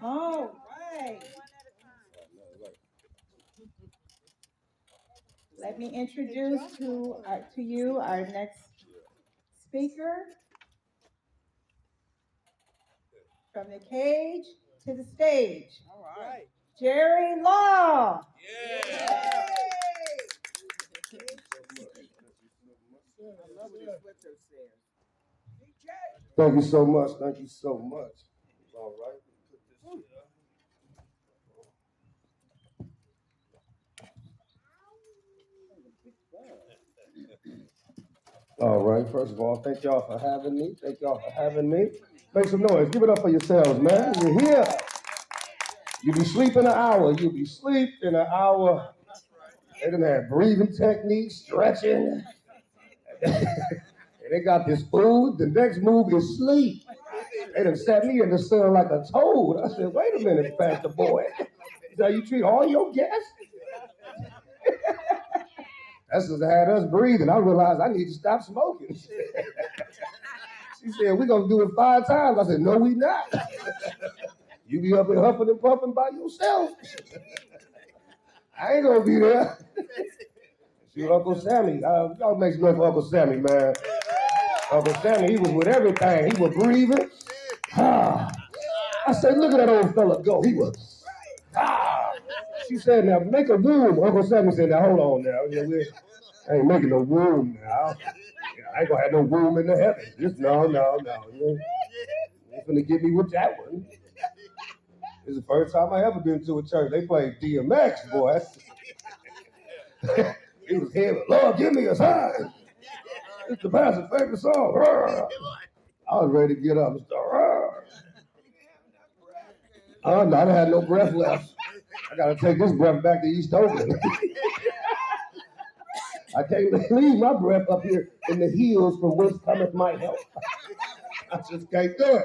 All right. Let me introduce to you our next speaker from the cage to the stage. All right. Jerry Law. Yeah. Thank you so much. Thank you so much. All right. All right. First of all, thank y'all for having me. Thank y'all for having me. Make some noise. Give it up for yourselves, man. You're here. You be sleeping an hour. You be sleeping an hour. They done had breathing techniques, stretching. And they got this food. The next move is sleep. They done sat me in the sun like a toad. I said, wait a minute, Pastor Boy. Is that how you treat all your guests? That's just had us breathing. I realized I need to stop smoking. She said, we're going to do it 5 times. I said, no, we not. You be up and huffing and puffing by yourself. I ain't going to be there. See, Uncle Sammy, y'all make some noise for Uncle Sammy, man. Uncle Sammy, he was with everything. He was breathing. I said, look at that old fella go. He was, She said, now make a room. Uncle Sammy said, now hold on now. I ain't making no room now. I ain't gonna have no room in the heavens. Just no. You ain't finna get me with that one. This is the first time I ever been to a church. They played DMX, boy. It was heavy. Lord, give me a sign. It's the pastor's favorite song. I was ready to get up and start. Oh, no, I didn't have no breath left. I gotta take this breath back to East Oakland. I can't leave my breath up here in the hills from whence cometh my help. I just can't do it.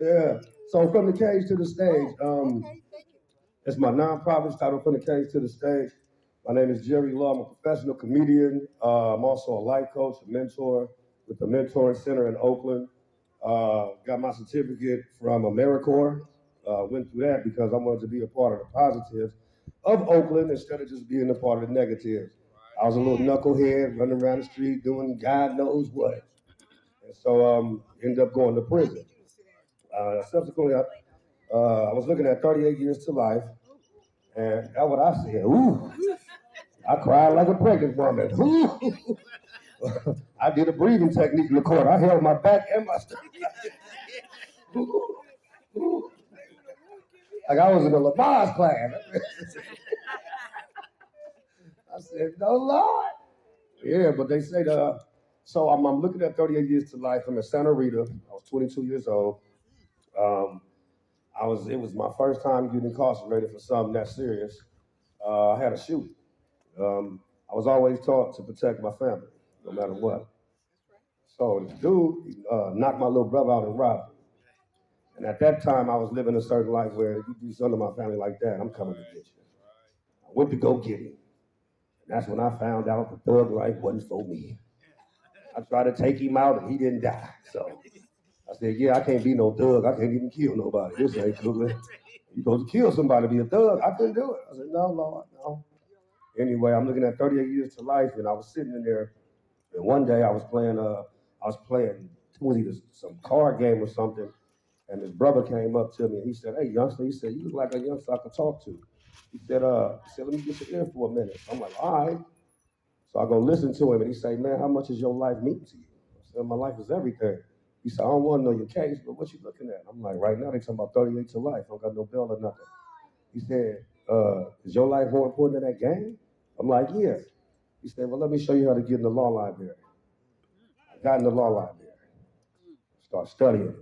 Yeah. So from the cage to the stage, it's my nonprofit's title, From the Cage to the Stage. My name is Jerry Law. I'm a professional comedian. I'm also a life coach, a mentor with the Mentoring Center in Oakland. Got my certificate from AmeriCorps. Went through that because I wanted to be a part of the positives of Oakland instead of just being a part of the negatives. I was a little knucklehead running around the street doing God knows what. And so ended up going to prison. Subsequently, I was looking at 38 years to life, and that's what I said. Ooh, I cried like a pregnant woman. Ooh. I did a breathing technique in the court. I held my back and my stomach. Ooh. Ooh. Like I was in a Lamaz class. I said, no, Lord. Yeah, but they say so I'm looking at 38 years to life. I'm in Santa Rita. I was 22 years old. Um, it was my first time getting incarcerated for something that serious. I had a shooting. I was always taught to protect my family, no matter what. So this dude knocked my little brother out and robbed him. And at that time, I was living a certain life where if you do something to my family like that, I'm coming to get you. I went to go get him. And that's when I found out the thug life wasn't for me. I tried to take him out and he didn't die. So I said, yeah, I can't be no thug. I can't even kill nobody. This ain't cool. You supposed to kill somebody to be a thug. I couldn't do it. I said, no, Lord, no. Anyway, I'm looking at 38 years to life, and I was sitting in there, and one day I was playing, it was either some card game or something, and his brother came up to me and he said, hey, youngster, he said, you look like a youngster I could talk to. He said, let me get your ear for a minute. I'm like, all right. So I go listen to him, and he say, man, how much does your life mean to you? I said, my life is everything. He said, I don't want to know your case, but what you looking at? I'm like, right now they talking about 38 to life. I don't got no bill or nothing. He said, is your life more important than that game? I'm like, yeah. He said, well, let me show you how to get in the law library. I got in the law library, start studying it.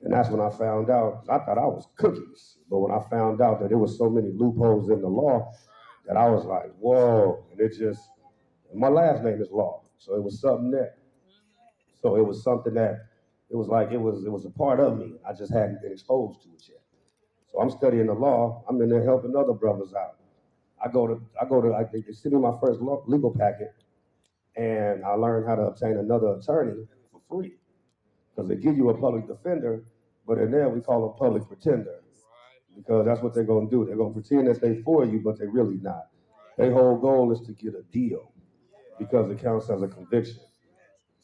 And that's when I found out, I thought I was cookies. But when I found out that there was so many loopholes in the law, that I was like, whoa. And my last name is Law. So it was something that, so it was something that, it was a part of me. I just hadn't been exposed to it yet. So I'm studying the law. I'm in there helping other brothers out. They sent me my first legal packet, and I learned how to obtain another attorney for free. because they give you a public defender, but in there we call them public pretender, because that's what they're going to do. They're going to pretend that they're for you, but they're really not. Their whole goal is to get a deal because it counts as a conviction.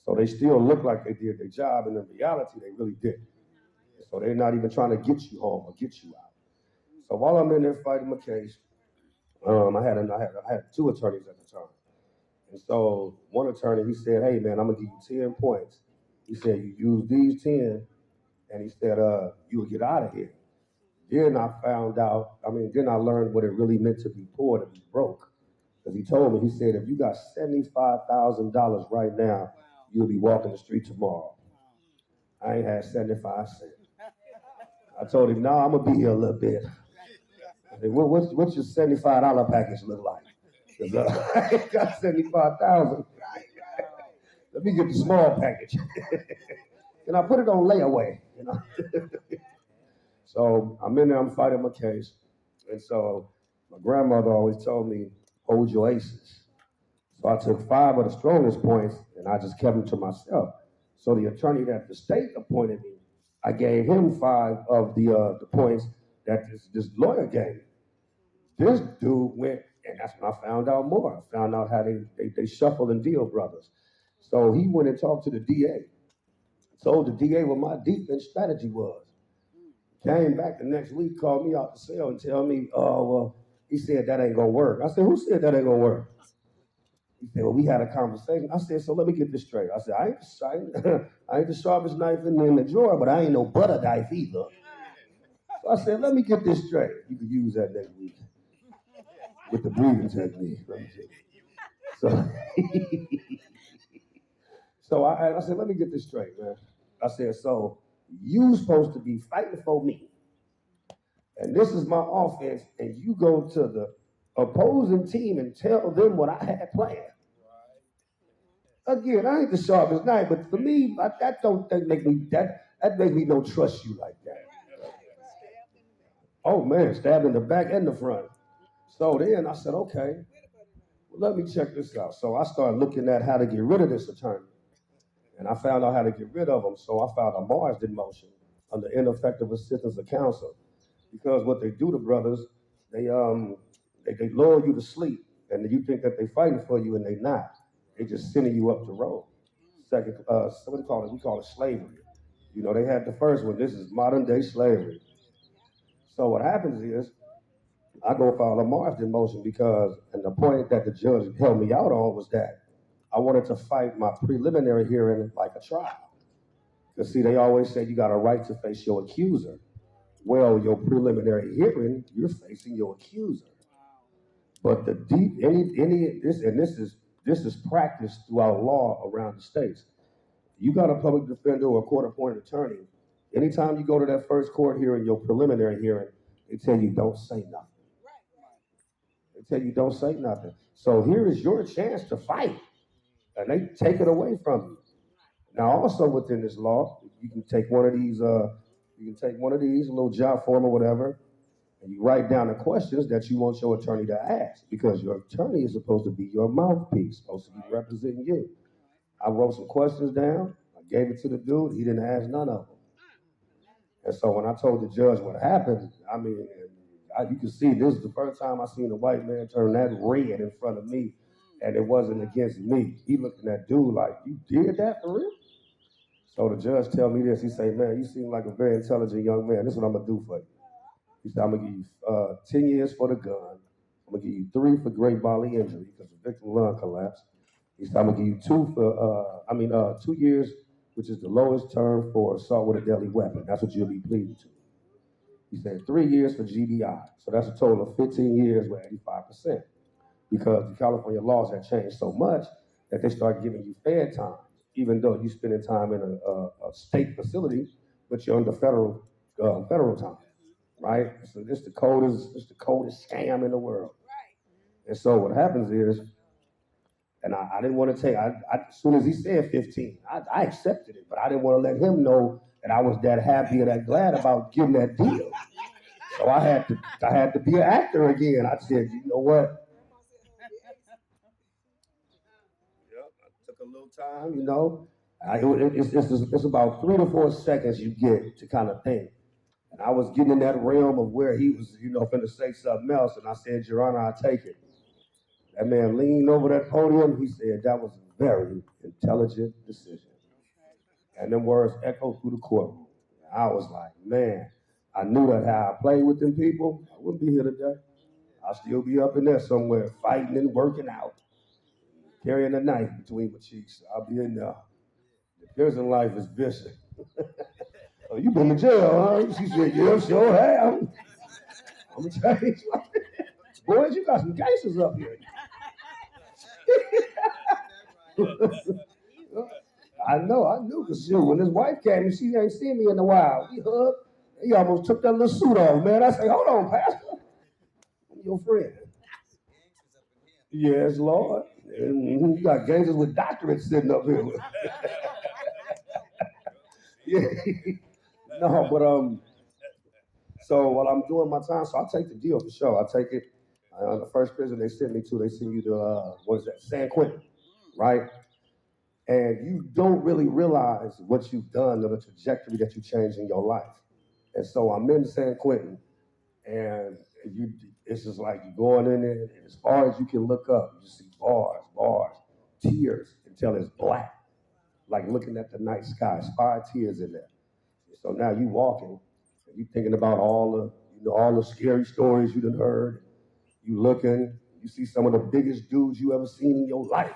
So they still look like they did their job, and in reality, they really didn't. So they're not even trying to get you home or get you out. So while I'm in there fighting my case, I had two attorneys at the time. And so one attorney, he said, hey, man, I'm going to give you 10 points. He said, you use these 10, and he said, you will get out of here. Then I then I learned what it really meant to be poor, to be broke. Because he told me, he said, if you got $75,000 right now, you'll be walking the street tomorrow. I ain't had 75 cents. I told him, no, I'm going to be here a little bit. I said, what's your $75 package look like? Because I ain't got 75,000. Let me get the small package. And I put it on layaway, you know. So I'm in there, I'm fighting my case. And so my grandmother always told me, hold your aces. So I took 5 of the strongest points and I just kept them to myself. So the attorney that the state appointed me, I gave him 5 of the points that this lawyer gave me. This dude went, and that's when I found out more. I found out how they shuffle and deal brothers. So he went and talked to the DA. Told the DA what my defense strategy was. Came back the next week, called me out the cell and tell me, oh, well, he said that ain't gonna work. I said, who said that ain't gonna work? He said, well, we had a conversation. I said, so let me get this straight. I said, I ain't the sharpest knife in the drawer, but I ain't no butter knife either. So I said, let me get this straight. You can use that next week with the breathing technique. So, so I said, let me get this straight, man. I said, so you supposed to be fighting for me. And this is my offense, and you go to the opposing team and tell them what I had planned. Again, I ain't the sharpest knife, but for me, that makes me don't trust you like that. Oh man, stabbed in the back and the front. So then I said, okay, well, let me check this out. So I started looking at how to get rid of this attorney. And I found out how to get rid of him. So I filed a Marsden motion under ineffective assistance of counsel. Because what they do to brothers, they lull you to sleep, and you think that they fighting for you, and they not. They just sending you up the road. Second, what do we call it? We call it slavery. You know, they had the first one. This is modern day slavery. So what happens is, I go file a Marsden motion because, and the point that the judge held me out on was that I wanted to fight my preliminary hearing like a trial. Because see, they always say you got a right to face your accuser. Well, your preliminary hearing, you're facing your accuser. But the deep this is practiced throughout law around the states. You got a public defender or a court-appointed attorney. Anytime you go to that first court hearing, your preliminary hearing, they tell you don't say nothing. They tell you don't say nothing. So here is your chance to fight, and they take it away from you. Now, also within this law, you can take one of these, a little job form or whatever, and you write down the questions that you want your attorney to ask, because your attorney is supposed to be your mouthpiece, supposed to be representing you. I wrote some questions down. I gave it to the dude. He didn't ask none of them. And so when I told the judge what happened, you can see this is the first time I seen a white man turn that red in front of me, and it wasn't against me. He looked at that dude like, you did that for real? So the judge tell me this. He say, man, you seem like a very intelligent young man. This is what I'm going to do for you. He said, I'm going to give you 10 years for the gun. I'm going to give you 3 for great bodily injury because the victim lung collapsed. He said, I'm going to give you 2 years, which is the lowest term for assault with a deadly weapon. That's what you'll be pleading to. He said 3 years for GBI. So that's a total of 15 years with 85%. Because the California laws have changed so much that they start giving you fair time, even though you're spending time in a state facility, but you're under federal time, right? So this the coldest scam in the world. And so what happens is, and I didn't want to take, as soon as he said 15, I accepted it, but I didn't want to let him know that I was that happy or that glad about getting that deal. So I had to be an actor again. I said, you know what? Yep, I took a little time, It's about 3 to 4 seconds you get to kind of think. And I was getting in that realm of where he was, finna say something else, and I said, Your Honor, I take it. That man leaned over that podium. He said, That was a very intelligent decision. And them words echoed through the courtroom. I was like, man, I knew that how I played with them people, I wouldn't be here today. I'll still be up in there somewhere fighting and working out, carrying a knife between my cheeks. I'll be in there. The prison life is vicious. Oh, you been to jail, huh? She said, Yeah, sure have. I'm gonna tell you, boys, you got some gangsters up here. I knew, because when his wife came and she ain't seen me in a while, we hugged. He almost took that little suit off, man. I say, Hold on, Pastor. I'm your friend. Yes, Lord. And you got gangsters with doctorates sitting up here. Yeah. No, but so while I'm doing my time, so I take the deal for sure. I take it. The first prison they sent me to, they send you to what is that, San Quentin, right? And you don't really realize what you've done or the trajectory that you changed in your life. And so I'm in San Quentin, and it's just like you're going in there, and as far as you can look up, you see bars, tears until it's black, like looking at the night sky. It's 5 tears in there. So now you walking, and you thinking about all the scary stories you done heard. You looking, you see some of the biggest dudes you ever seen in your life.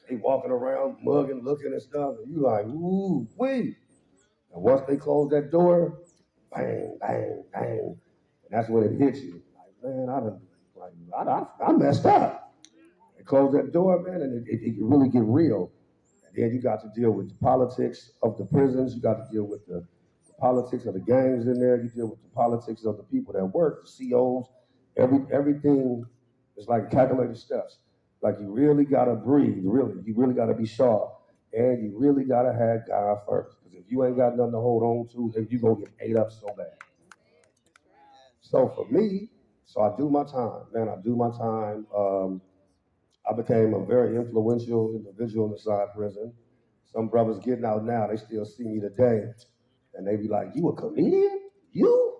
They walking around, mugging, looking and stuff, and you like, ooh, wee. And once they close that door, bang, bang, bang. And that's when it hits you. Like, man, I messed up. They close that door, man, and it can really get real. And then you got to deal with the politics of the prisons. You got to deal with the politics of the gangs in there. You deal with the politics of the people that work, the COs. Everything is like calculated steps. Like you really gotta breathe. You really gotta be sharp, and you really gotta have God first. Because if you ain't got nothing to hold on to, then you gonna get ate up so bad. So for me, so I do my time, man. I do my time. I became a very influential individual inside prison. Some brothers getting out now, they still see me today, and they be like, "You a comedian? You?"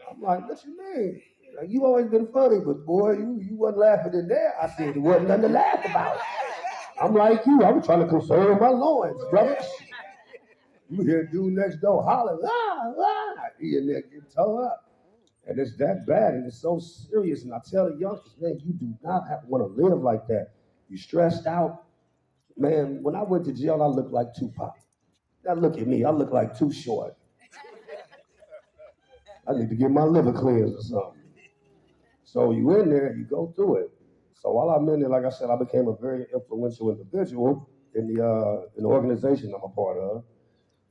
I'm like, "What you mean? Like, you always been funny, but boy, you wasn't laughing in there." I said, "There wasn't nothing to laugh about." I'm like you. I'm trying to conserve my loins, brothers. You hear dude next door hollering, ah, ah. He in there getting towed up. And it's that bad, and it's so serious. And I tell the youngsters, man, you do not want to live like that. You stressed out. Man, when I went to jail, I looked like Tupac. Now look at me, I look like Too Short. I need to get my liver cleansed or something. So you in there, you go through it. So while I'm in there, like I said, I became a very influential individual in the organization I'm a part of.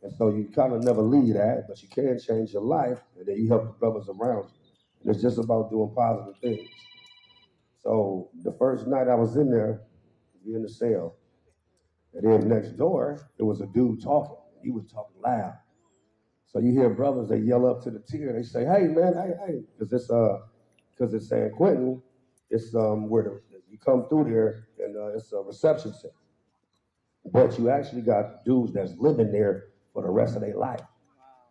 And so you kind of never leave that, but you can change your life, and then you help the brothers around you. And it's just about doing positive things. So the first night I was in there, we in the cell, and then next door, there was a dude talking. He was talking loud. So you hear brothers, they yell up to the tier, they say, "Hey man, hey," because it's San Quentin, it's where you come through there, and it's a reception center. But you actually got dudes that's living there for the rest of their life.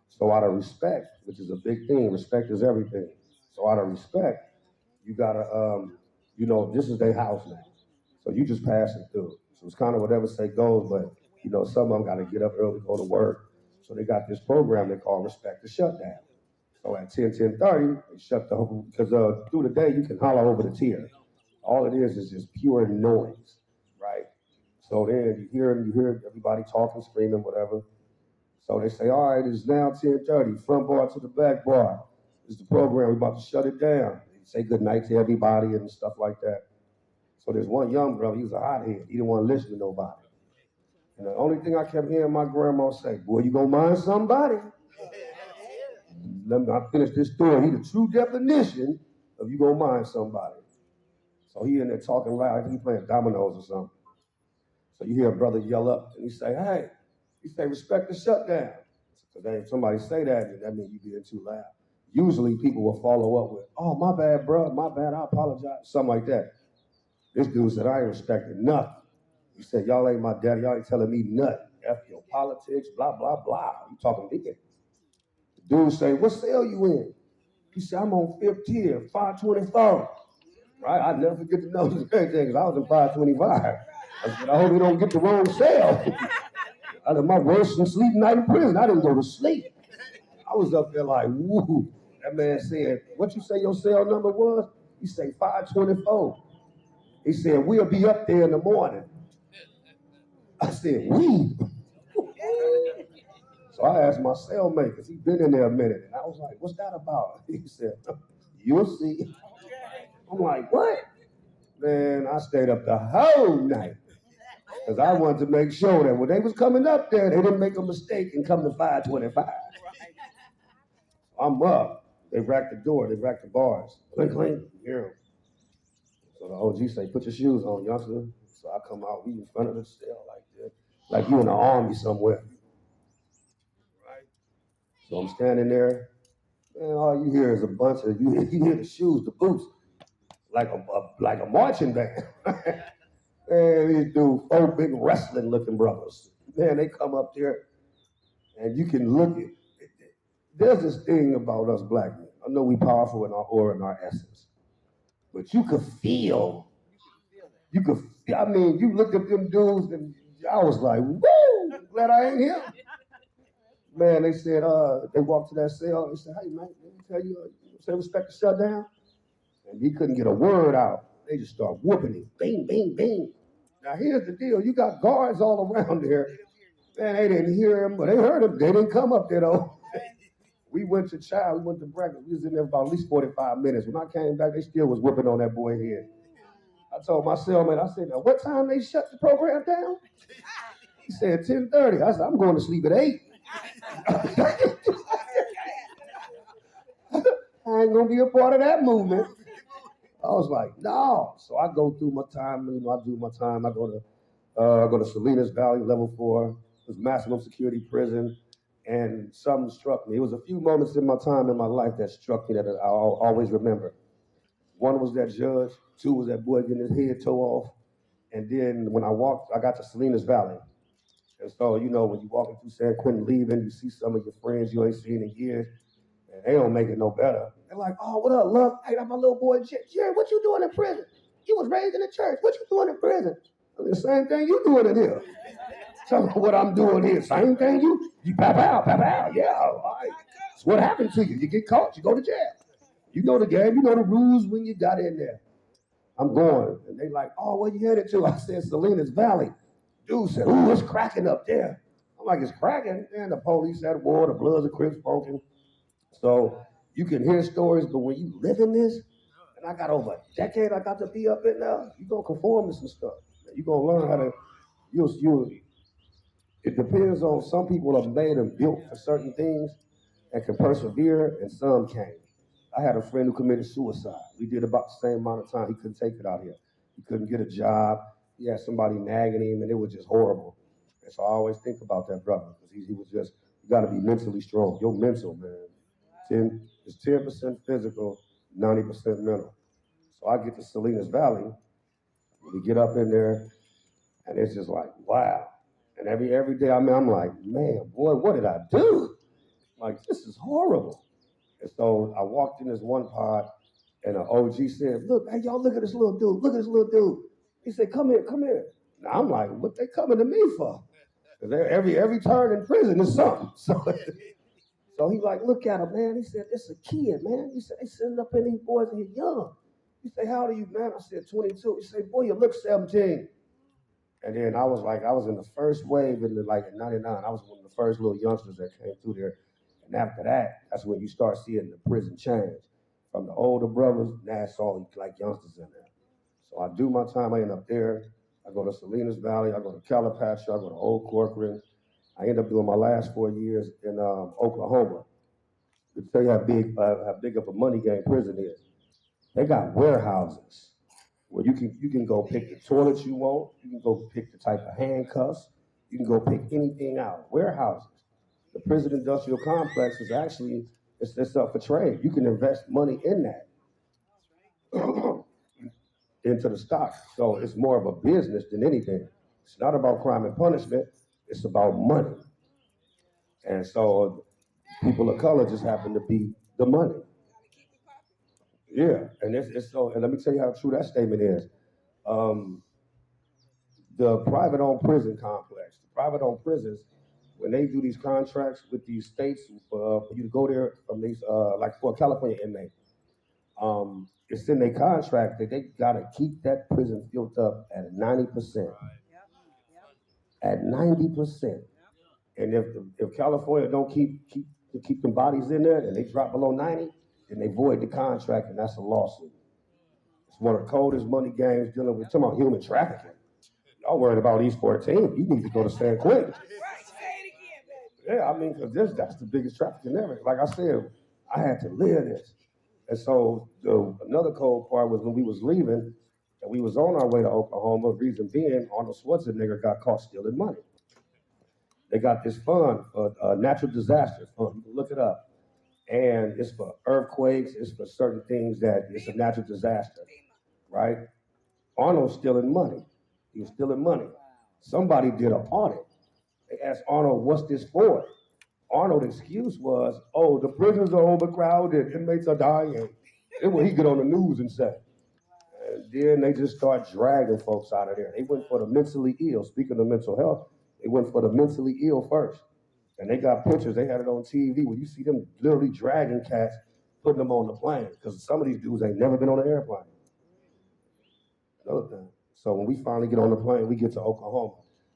So out of respect, which is a big thing, respect is everything. So out of respect, you gotta, this is their house now. So you just passing through. So it's kind of whatever say goes, but some of them gotta get up early, go to work. So they got this program they call Respect the Shutdown. So at 10:30, they shut the whole, because through the day you can holler over the tier. All it is just pure noise, right? So then you hear everybody talking, screaming, whatever. So they say, all right, it's now 10:30, front bar to the back bar. This is the program, we're about to shut it down. They say good night to everybody and stuff like that. So there's one young brother, he was a hothead. He didn't want to listen to nobody. And the only thing I kept hearing my grandma say, boy, you gonna mind somebody? Let me I finish this story. He the true definition of you gonna mind somebody. So he in there talking loud, he playing dominoes or something. So you hear a brother yell up and he say, hey, he say, respect the shutdown. Because if somebody say that, that means you being too loud. Usually people will follow up with, oh, my bad, bro, my bad, I apologize, something like that. This dude said, I ain't respecting nothing. He said, y'all ain't my daddy, y'all ain't telling me nothing. F your politics, blah, blah, blah. You talking big. The dude say, what cell you in? He said, I'm on 5th tier, 524. Right? I never forget to know this thing because I was in 525. I said, I hope you don't get the wrong cell. I had my worst sleep night in prison. I didn't go to sleep. I was up there like, woo. That man said, what you say your cell number was? He said 524. He said, we'll be up there in the morning. I said, we? So I asked my cellmate, because he'd been in there a minute, and I was like, what's that about? He said, you'll see. I'm like, what? Man, I stayed up the whole night. Because I wanted to make sure that when they was coming up there, they didn't make a mistake and come to 525. I'm up. They racked the door. They racked the bars. Clink, clink. You hear 'em. So the OG say, put your shoes on, youngster. So I come out. We in front of the cell like this. Like you in the army somewhere. Right? So I'm standing there. Man, all you hear is a bunch of, you hear the shoes, the boots, like a marching band. Man, these dudes, 4 big wrestling looking brothers. Man, they come up there and you can look at. There's this thing about us black men. I know we powerful in our aura and our essence, but you could feel. I mean, you looked at them dudes and I was like, woo, glad I ain't here. Man, they said, they walked to that cell. They said, hey, man, let me tell you, say respect the shutdown. And he couldn't get a word out. They just start whooping him. Bing, bing, bing. Now, here's the deal. You got guards all around there. Man, they didn't hear him, but they heard him. They didn't come up there, though. We went to breakfast. We was in there about at least 45 minutes. When I came back, they still was whooping on that boy's head. I told my cellmate, I said, now, what time they shut the program down? He said 10:30. I said, I'm going to sleep at 8. I ain't going to be a part of that movement. I was like, no. So I go through my time. I do my time. I go to Salinas Valley, level 4. It's maximum security prison. And something struck me. It was a few moments in my time in my life that struck me that I'll always remember. One was that judge. 2 was that boy getting his head tore off. And then when I got to Salinas Valley. And so, when you're walking through San Quentin leaving, you see some of your friends you ain't seen in years. And they don't make it no better. They're like, oh, what up, love? Hey, that's my little boy, Jerry, what you doing in prison? You was raised in the church. What you doing in prison? I mean, the same thing you doing in here. Tell me what I'm doing here. Same thing you pap out. Yeah, all right. That's what happened to you. You get caught, you go to jail. You know the game, you know the rules when you got in there. I'm going. And they like, oh, where you headed to? I said, Salinas Valley. Dude said, ooh, it's cracking up there. I'm like, it's cracking? And the police at war, the Bloods and Crips funking. So you can hear stories, but when you live in this, and I got over a decade I got to be up in there, you're going to conform to some stuff. You're going to learn how to, it depends on, some people are made and built for certain things and can persevere, and some can't. I had a friend who committed suicide. We did about the same amount of time. He couldn't take it out here. He couldn't get a job. He had somebody nagging him, and it was just horrible. And so I always think about that brother, because he was just, you got to be mentally strong. Your mental, man. It's 10% physical, 90% mental. So I get to Salinas Valley, we get up in there, and it's just like, wow. And every day I'm like, man, boy, what did I do? Like, this is horrible. And so I walked in this one pod, and an OG said, look, hey, y'all, look at this little dude. Look at this little dude. He said, come here. Now I'm like, what they coming to me for? Because every turn in prison is something. So he like, look at him, man. He said, it's a kid, man. He said, they sitting up in these boys and he's young. He said, how old are you, man? I said, 22. He said, boy, you look 17. And then I was in the first wave in 99. I was one of the first little youngsters that came through there. And after that, that's when you start seeing the prison change. From the older brothers, now it's all like youngsters in there. So I do my time, I end up there. I go to Salinas Valley, I go to Calipatria, I go to Old Corcoran. I end up doing my last 4 years in Oklahoma. To tell you how big of a money game prison is. They got warehouses where you can go pick the toilets you want, you can go pick the type of handcuffs, you can go pick anything out. Warehouses. The prison industrial complex is actually, it's up for trade. You can invest money in that, into the stock. So it's more of a business than anything. It's not about crime and punishment. It's about money. And so people of color just happen to be the money. Yeah, and it's so. And let me tell you how true that statement is. Um, the private-owned prison complex, the private-owned prisons, when they do these contracts with these states for you to go there from these, like for a California inmate, it's in their contract that they gotta keep that prison filled up at 90%. At 90%. And if California don't keep them bodies in there and they drop below 90, then they void the contract and that's a lawsuit. It's one of the coldest money games dealing with talking about human trafficking. Y'all worried about East 14. You need to go to San Quentin. Yeah, I mean, because that's the biggest trafficking ever. Like I said, I had to live this. And so another cold part was when we was leaving and we was on our way to Oklahoma, reason being Arnold Schwarzenegger got caught stealing money. They got this fund for natural disaster fund. You can look it up. And it's for earthquakes, it's for certain things that it's a natural disaster, right? Arnold's stealing money. He was stealing money. Somebody did an audit. They asked Arnold, what's this for? Arnold's excuse was, oh, the prisons are overcrowded, inmates are dying. Then what he get on the news and say. And then they just start dragging folks out of there. They went for the mentally ill. Speaking of mental health, they went for the mentally ill first. And they got pictures, they had it on TV where you see them literally dragging cats, putting them on the plane. Because some of these dudes ain't never been on an airplane. Another thing. So when we finally get on the plane, we get to Oklahoma.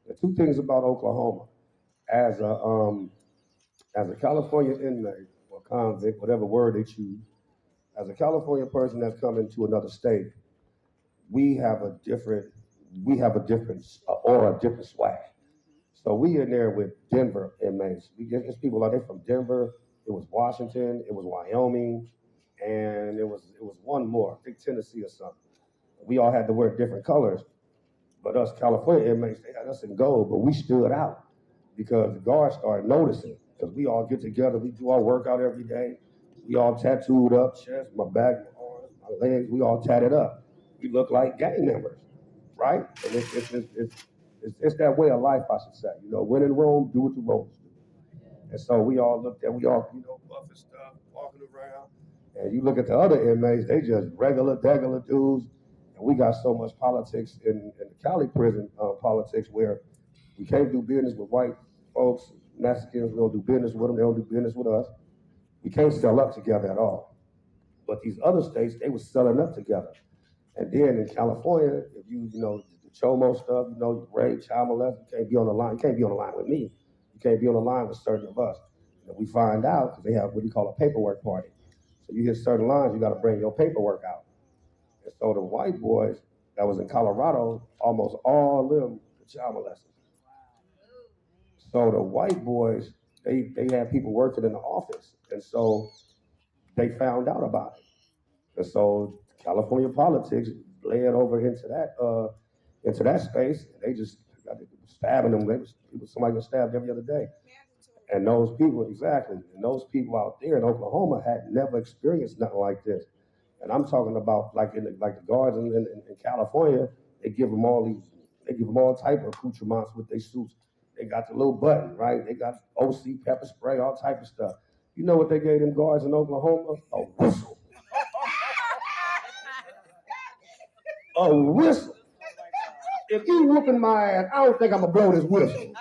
The two things about Oklahoma, as a California inmate or convict, whatever word they choose, as a California person that's coming to another state, we have a different aura, a different swag. So we in there with Denver inmates. We get people like they from Denver. It was Washington. It was Wyoming, and it was one more. I think Tennessee or something. We all had to wear different colors, but us California inmates, they had us in gold, but we stood out because the guards started noticing. Because we all get together, we do our workout every day. We all tattooed up, chest, my back, my arms, my legs. We all tatted up. We look like gang members, right? And it's that way of life, I should say. You know, when in Rome, do what the Romans do. And so we all looked at, we all, buff and stuff, walking around. And you look at the other inmates, they just degular dudes. And we got so much politics in the Cali prison politics where we can't do business with white folks, Mexicans. We don't do business with them. They don't do business with us. We can't sell up together at all. But these other states, they were selling up together. And then in California, if the Chomo stuff, rape, child molest, you can't be on the line. You can't be on the line with me. You can't be on the line with certain of us. And we find out because they have what we call a paperwork party. So you hit certain lines, you got to bring your paperwork out. And so the white boys that was in Colorado, almost all of them were child molesters. So the white boys, they had people working in the office. And so they found out about it. And so California politics bled over into that space. They just got stabbing them. Somebody got stabbed every other day. And those people, exactly, and those people out there in Oklahoma had never experienced nothing like this. And I'm talking about like the guards in California, they give them all type of accoutrements with their suits. They got the little button, right? They got OC pepper spray, all type of stuff. You know what they gave them guards in Oklahoma? A whistle. A whistle. If you whooping my ass, I don't think I'm gonna blow this whistle.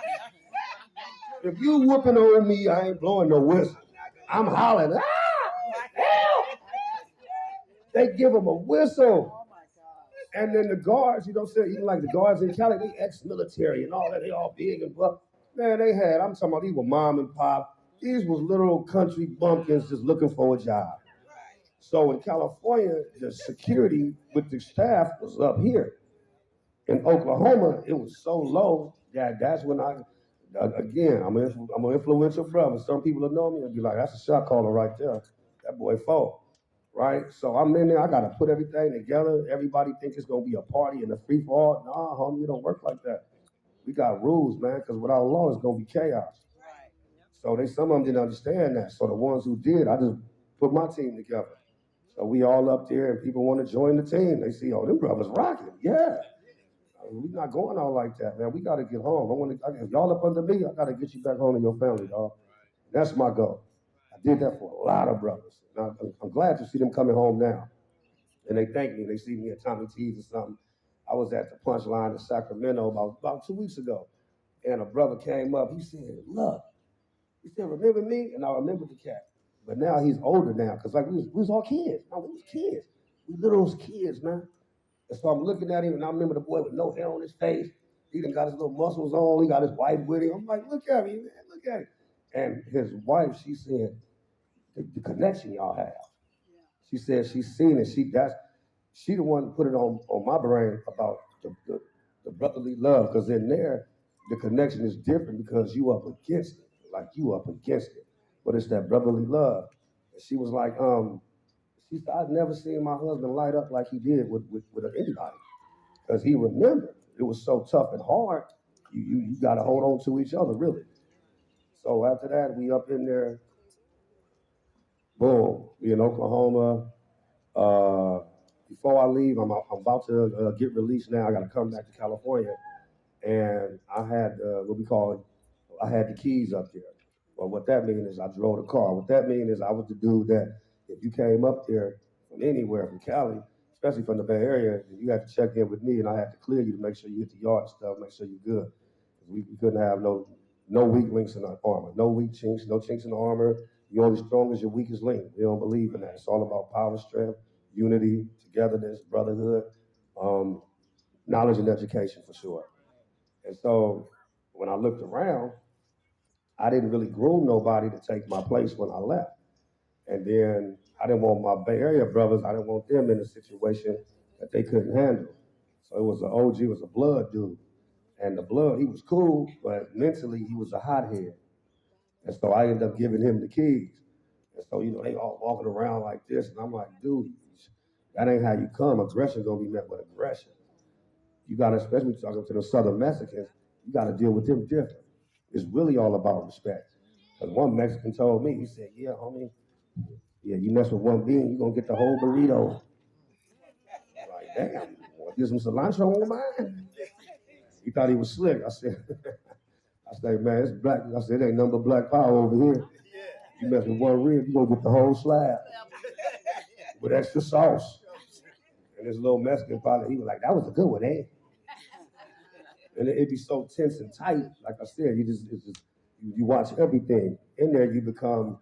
If you whooping on me, I ain't blowing no whistle. I'm hollering, help! They give them a whistle. And then the guards, even like the guards in Cali, they ex-military and all that, they all big and buff. Man, I'm talking about, these were mom and pop. These was little country bumpkins just looking for a job. So in California, the security with the staff was up here. In Oklahoma, it was so low that that's when again, I'm an influential brother. Some people will know me and be like, that's a shot caller right there. That boy fought, right? So I'm in there. I got to put everything together. Everybody thinks it's going to be a party and a free for all. Nah, homie, it don't work like that. We got rules, man, because without law, it's going to be chaos. So some of them didn't understand that. So the ones who did, I just put my team together. So we all up there and people want to join the team. They see, oh, them brothers rocking. Yeah. We're not going out like that, man. We got to get home. If y'all up under me, I got to get you back home to your family, dog. That's my goal. I did that for a lot of brothers. And I'm glad to see them coming home now. And they thank me. They see me at Tommy T's or something. I was at the Punchline in Sacramento about 2 weeks ago. And a brother came up. He said, look, he said, remember me? And I remembered the cat. But now he's older now. Because like we was all kids. No, we was kids. We little kids, man. And so I'm looking at him, and I remember the boy with no hair on his face. He done got his little muscles on. He got his wife with him. I'm like, look at me, man. Look at him. And his wife, she said, the connection y'all have. She said she's seen it. She the one put it on my brain about the brotherly love. Because in there, the connection is different because you up against it. Like you up against it. But it's that brotherly love. And she was like, she said, I've never seen my husband light up like he did with anybody. Because he remembered it was so tough and hard. You got to hold on to each other, really. So after that, we up in there. Boom, we in Oklahoma. Before I leave, I'm about to get released now. I got to come back to California, and I had what we call I had the keys up there. Well, what that means is I drove the car. What that means is I was the dude that if you came up there from anywhere from Cali, especially from the Bay Area, you had to check in with me, and I had to clear you to make sure you hit the yard and stuff, make sure you're good. We couldn't have no weak links in our armor, no weak chinks, no chinks in the armor. You're only strong as your weakest link. We don't believe in that. It's all about power, strength, unity, togetherness, brotherhood, um, knowledge and education for sure. And so when I looked around, I didn't really groom nobody to take my place when I left. And then I didn't want my Bay Area brothers, I didn't want them in a situation that they couldn't handle. So it was an OG, it was a blood dude. And the blood, he was cool, but mentally he was a hothead. And so I ended up giving him the keys. And so, they all walking around like this. And I'm like, dude, that ain't how you come. Aggression gonna be met with aggression. You gotta, especially talking to the Southern Mexicans, you gotta deal with them different. It's really all about respect. Because one Mexican told me, he said, yeah, homie, yeah, you mess with one bean, you're gonna get the whole burrito. I'm like, damn, want to get some cilantro on mine? He thought he was slick. I said, man, it's black. I said, it ain't nothing but black power over here. You mess with one rib, you gonna get the whole slab with extra sauce. And this little Mexican partner, he was like, that was a good one, eh? And it'd be so tense and tight. Like I said, you watch everything. In there, you become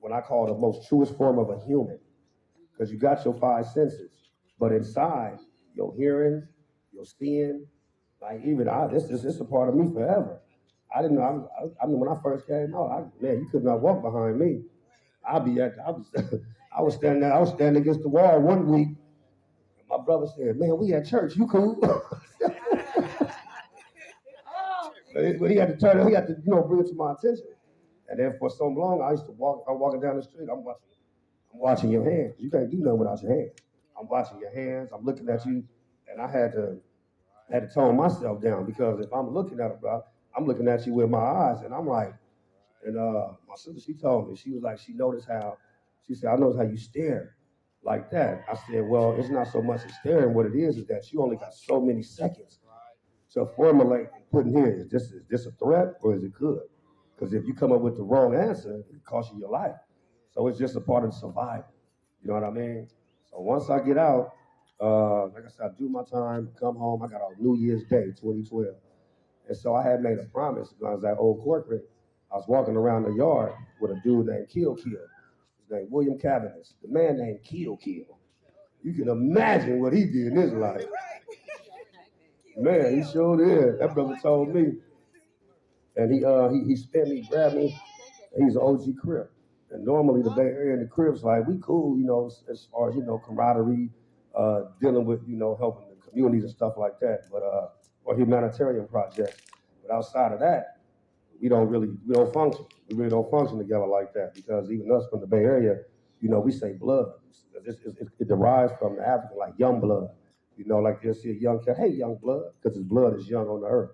what I call the most truest form of a human. Because you got your five senses. But inside, your hearing, your seeing, like even it's a part of me forever. I didn't know. I mean, when I first came out, man, you could not walk behind me. I was standing there. I was standing against the wall one week. And my brother said, "Man, we at church. You cool?" But he had to turn. He had to, bring it to my attention. And then for so long, I used to walk. I'm walking down the street. I'm watching your hands. You can't do nothing without your hands. I'm watching your hands. I'm looking at you, and I had to tone myself down because if I'm looking at it, bro, I'm looking at you with my eyes, and I'm like, and my sister, she told me, she was like, she noticed how, she said, I noticed how you stare like that. I said, well, it's not so much as staring. What it is that you only got so many seconds to formulate and put in here. Is this a threat or is it good? Because if you come up with the wrong answer, it can cost you your life. So it's just a part of survival. You know what I mean? So once I get out, like I said, I do my time, come home. I got on New Year's Day, 2012. And so I had made a promise when I was at Old Corporate. I was walking around the yard with a dude named Kill Kill. His name William Cavanis. The man named Kill Kill. You can imagine what he did in his life. Man, he sure did. That brother told me. And he spent me, grabbed me. He's an OG Crip. And normally the Bay Area and the Crips, like, we cool, as far as, camaraderie, dealing with, helping the communities and stuff like that, but or humanitarian projects. But outside of that, we don't function. We really don't function together like that because even us from the Bay Area, we say blood. It derives from the African, like young blood. Like you'll see a young cat, hey, young blood, because his blood is young on the earth.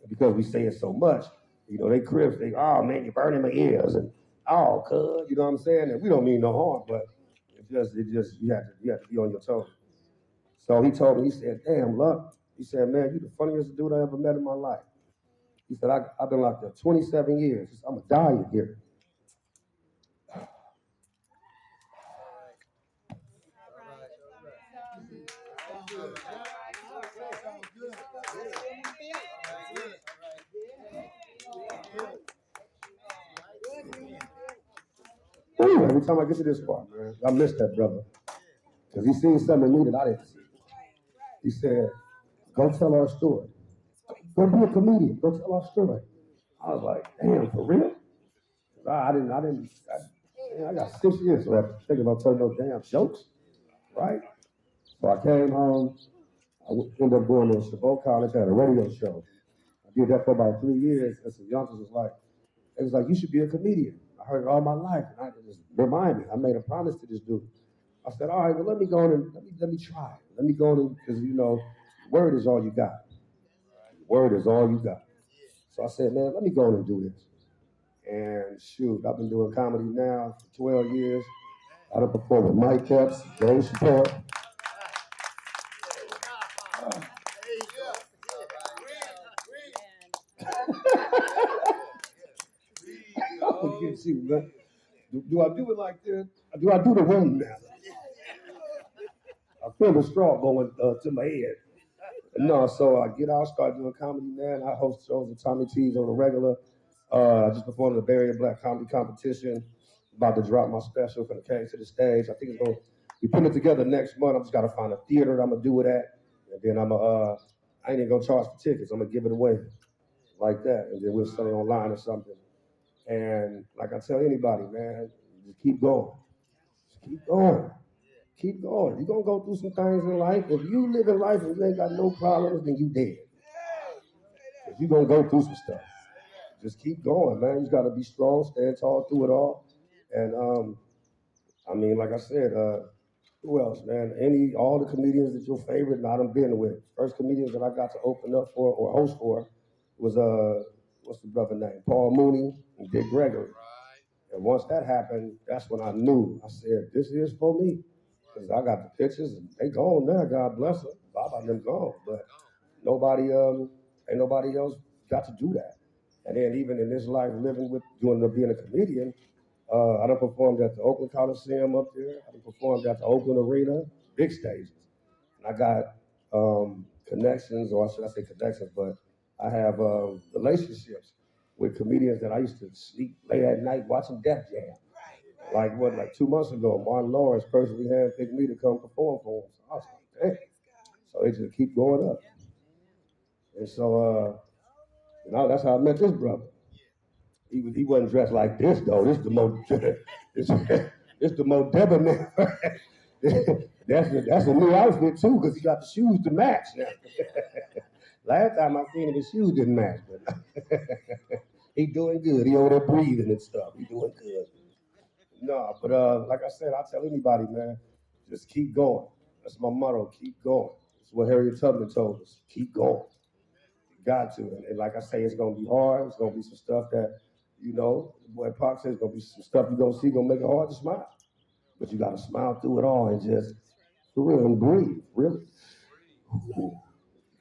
And because we say it so much, they cribs, oh man, you're burning my ears, and oh, cuz, you know what I'm saying? And we don't mean no harm, but it just, you have to be on your toes. So he told me, he said, damn, Luck. He said, man, you the funniest dude I ever met in my life. He said, I've been locked up 27 years. He said, I'm going to die in here. Ooh, every time I get to this part, man, I miss that brother. Because he seen something in me that I didn't see. He said, go tell our story. Go be a comedian. Go tell our story. I was like, damn, for real? I got 6 years left thinking about telling those damn jokes, right? So I came home. I ended up going to Chabot College, had a radio show. I did that for about 3 years, and some youngsters it was like, you should be a comedian. I heard it all my life, and I just remind me. I made a promise to this dude. I said, all right, well, let me go on and let me try. Let me go on because word is all you got. Word is all you got. So I said, man, let me go on and do this. And shoot, I've been doing comedy now for 12 years. I done performed with Mike Epps, Dave Chappelle. I forget you, man. Do I do it like this? Do I do the room now? I feel the straw going to my head. No, so I get out, start doing comedy, man. I host shows with Tommy T's on a regular. I just performed at the Bay Area Black Comedy Competition. About to drop my special from the cage to the stage. I think it's going to be putting it together next month. I'm just got to find a theater that I'm going to do it at. And then I ain't even going to charge for tickets. I'm going to give it away like that. And then we'll sell it online or something. And like I tell anybody, man, just keep going. Just keep going. Keep going. You're going to go through some things in life. If you live in life and you ain't got no problems, then you dead. If you're going to go through some stuff, just keep going, man. You just got to be strong, stand tall through it all. And I mean, like I said, who else, man? All the comedians that your favorite, and I done been with. First comedians that I got to open up for or host for was what's the brother name? Paul Mooney and Dick Gregory. And once that happened, that's when I knew. I said, this is for me. Because I got the pictures and they gone now, God bless them. Bob and them gone. But ain't nobody else got to do that. And then even in this life living with being a comedian, I done performed at the Oakland Coliseum up there. I done performed at the Oakland Arena, big stages. And I got connections, or should I say connections, but I have relationships with comedians that I used to sleep late at night watching Def Jam. Like 2 months ago, Martin Lawrence personally handpicked me to come perform for him. So I was like, dang. So it just keep going up. And so, that's how I met this brother. He wasn't dressed like this though. This the most this the most debonair. that's a new outfit too, because he got the shoes to match now. Last time I seen him, his shoes didn't match, but he doing good. He over there breathing and stuff. He doing good. No, but like I said, I tell anybody, man, just keep going. That's my motto. Keep going. That's what Harriet Tubman told us. Keep going. You got to. And like I say, it's gonna be hard. It's gonna be some stuff that, boy Pac says, it's gonna be some stuff you're gonna see gonna make it hard to smile. But you gotta smile through it all and just for real and breathe. Really. Ooh,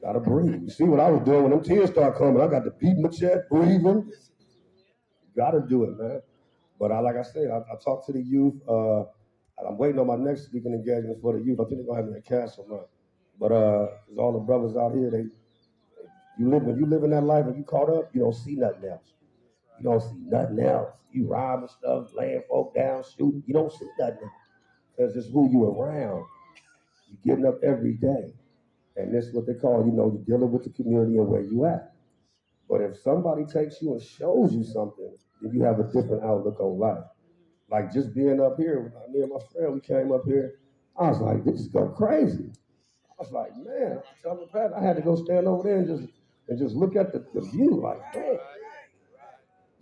gotta breathe. You see what I was doing when them tears start coming. I got to beat my chest, breathing. You gotta do it, man. But like I said, I talk to the youth. I'm waiting on my next speaking engagement for the youth. I think they're gonna have me at Castle Run. But there's all the brothers out here. When you live in that life and you caught up, you don't see nothing else. You don't see nothing else. You robbing stuff, laying folk down, shooting. You don't see nothing else because it's who you around. You're getting up every day, and this is what they call, you're dealing with the community and where you at. But if somebody takes you and shows you something, then you have a different outlook on life. Like just being up here, me and my friend, we came up here. I was like, this is going crazy. I was like, man, I tell my Pat, I had to go stand over there and just look at the view. Like, man,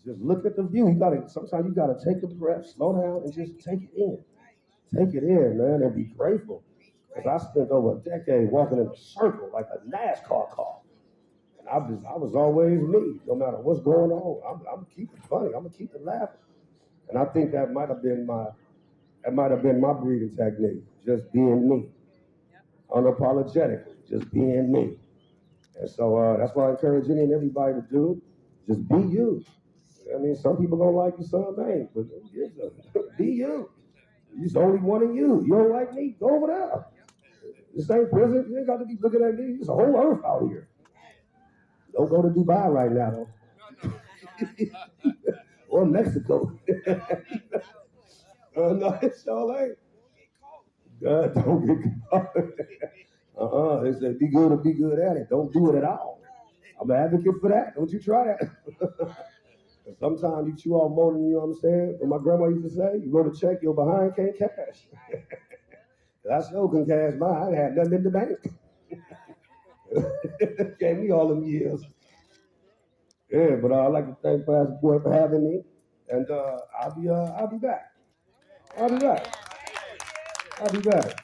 just look at the view. Sometimes you gotta take a breath, slow down, and just take it in. Take it in, man, and be grateful. Because I spent over a decade walking in a circle like a NASCAR car. And I was always me, no matter what's going on. I'm keep it funny. I'm gonna keep it laughing. And I think that might have been my breathing technique, just being me. unapologetically, just being me. And so that's what I encourage any and everybody to do. Just be you. I mean, some people don't like you, some ain't, but be you. There's only one of you. You don't like me? Go over there. This ain't prison. You ain't got to be looking at me. There's a whole earth out here. Don't go to Dubai right now, though. Or Mexico. No, it's all right. God, don't get caught. They say be good or be good at it. Don't do it at all. I'm an advocate for that. Don't you try that. Sometimes you chew off more than you understand. What my grandma used to say, you go to check, your behind can't cash. I still can cash mine. I had nothing in the bank. Gave me all them years. Yeah, but I'd like to thank Pastor Boy for having me. And I'll be back. I'll be back. I'll be back.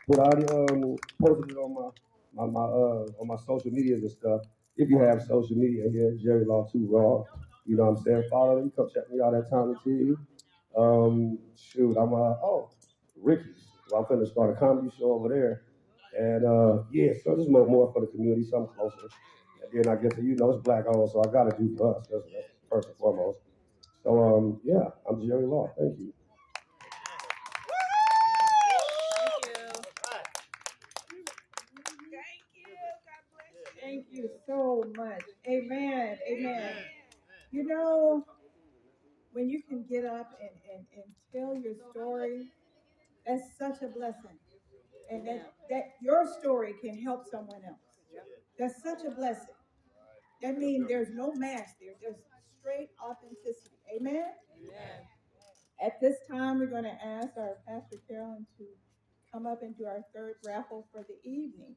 But I posted it on my social medias and stuff. If you have social media here, Jerry Law 2 Raw. You know what I'm saying? Follow me, come check me out at Tommy T. Shoot, Ricky's. Well, I'm finna start a comedy show over there. And yeah, so this is more for the community, something closer. And then I guess it's black owned, so I gotta do for us. That's first and foremost. So yeah, I'm Jerry Law. Thank you. Thank you so much. Amen. Amen. You know, when you can get up and tell your story, that's such a blessing. And that your story can help someone else. That's such a blessing. That means there's no mask there. There's straight authenticity. Amen. At this time, we're going to ask our Pastor Carolyn to come up and do our third raffle for the evening.